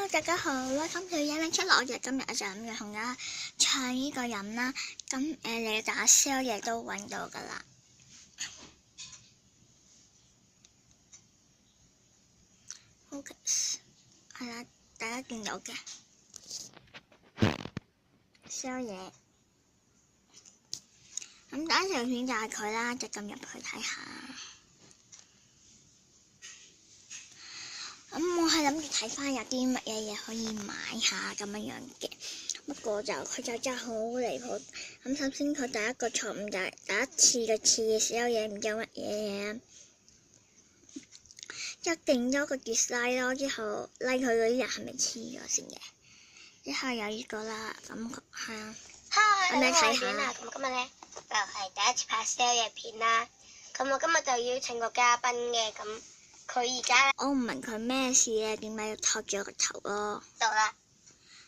Hello， 大家好啦！今次影出嚟，今日就諗住同大家唱呢個人啦。咁你打宵夜都揾到噶啦。Focus 係啦，大家見到嘅宵夜。咁第一條片就係佢啦，就撳入去睇下。咁我係諗住睇翻有啲乜嘢嘢可以買下咁樣嘅，不過佢就真係好離譜。咁首先佢第一個錯誤就係第一次嘅宵夜唔知乜嘢，即係定咗個 dislike 咯，之後 like 佢嗰啲人係咪黐咗先嘅？之後有呢個啦，咁係啊，咁你睇下。咁今日咧就係第一次拍宵夜片啦。咁我今日就邀請個嘉賓嘅咁。佢而家我唔明佢咩事咧，點解要托住個頭咯？到啦，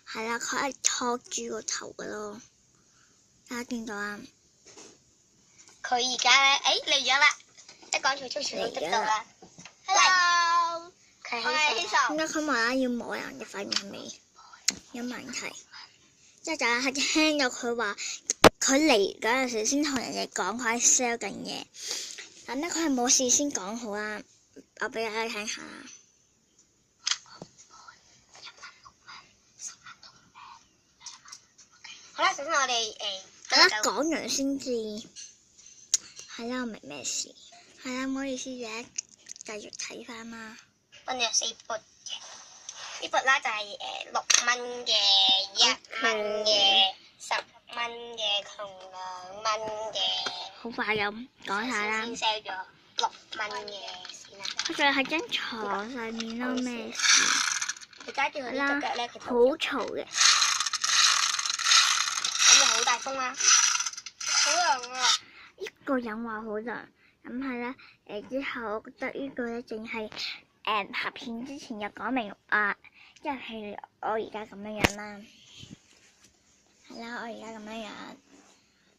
係啦，佢係托住個頭嘅咯。大家見到啊？佢而家咧，嚟咗啦！一講佢出全都得到啦。Hello， 佢喺呢度。點解佢無啦啦要摸人嘅塊面係咪有問題？即係大家係聽到佢話，佢嚟嗰陣時先同人哋講佢喺 sell 緊嘢，但係佢係冇事先講好啦。我俾大家睇下。好啦，首先我哋等下講完先至。係啦，我明咩事。係啦，唔好意思嘅，繼續睇翻啦。跟住有4撥嘅，呢撥啦就係6蚊嘅、1蚊嘅、10蚊嘅同2蚊嘅。好快咁講下啦。先 sell 咗6蚊嘅。佢仲喺張床上面咯，咩事？佢揸住佢呢隻腳咧，佢好嘈嘅。咁就好大風啦，好涼啊！呢個人話好涼，咁係啦。之後我覺得呢個咧，淨係拍片之前又講明即係我而家咁樣樣啦。係啦，我而家咁樣樣，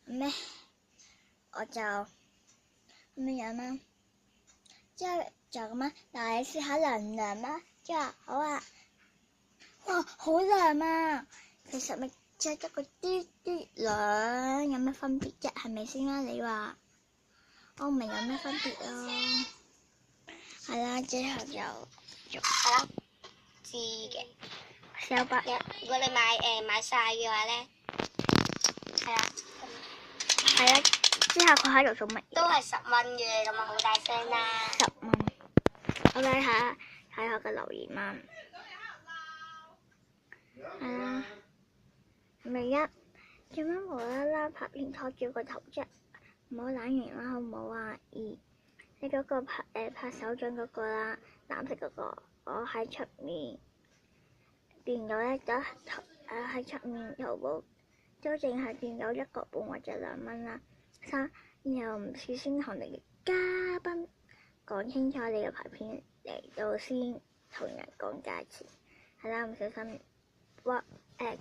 咁咧我就咁樣樣啦。之後就咁樣，嗱你試下涼唔涼啦？之後好啊，哇好涼啊！其實咪即係得個啲涼，有咩分別啫？係咪先啦？你話我唔明有咩分別咯。係啦，之後就係啦，知嘅。小白，如果你買晒嘅話咧，係啦，係啦。之後佢喺度做乜嘢？都係10蚊嘅，咁啊好大聲啦！10蚊，我睇下個留言啦。係啦，咪做乜無啦啦拍片拖住個頭啫？唔好懶完啦，好唔好啊？2，你嗰個拍手掌嗰個啦，藍色嗰個，我喺出面電腦咧都喺出面淘寶都淨係電腦1個半或者2蚊啦。3，然後唔事先同你嘅嘉賓講清楚你嘅牌片嚟到先同人講價錢，係啦，唔小心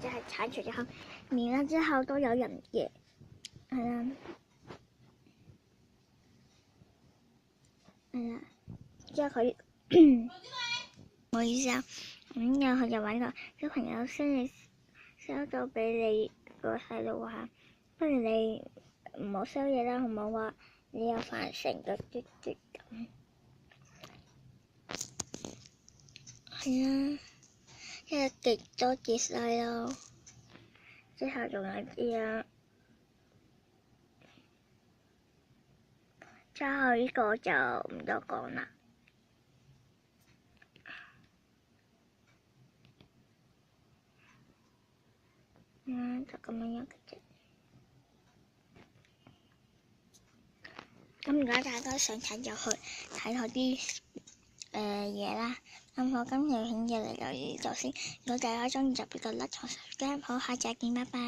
即係鏟除咗後面啦，之後都有人嘅，係啦，之後佢唔好意思啊，咁然後佢就揾個小朋友sell咗俾你個細路話，不如你唔好收嘢啦，好唔好話？你有飯成個嘟嘟咁，係啊，即係極多dislike咯。之後仲有啲啊，之後呢個就唔多講啦。就咁樣嘅啫。咁如果大家想睇就去睇佢啲嘢啦。咁我今條片就嚟到呢度先。如果大家中意就俾個 like 同 subscribe，好，下集見，拜拜。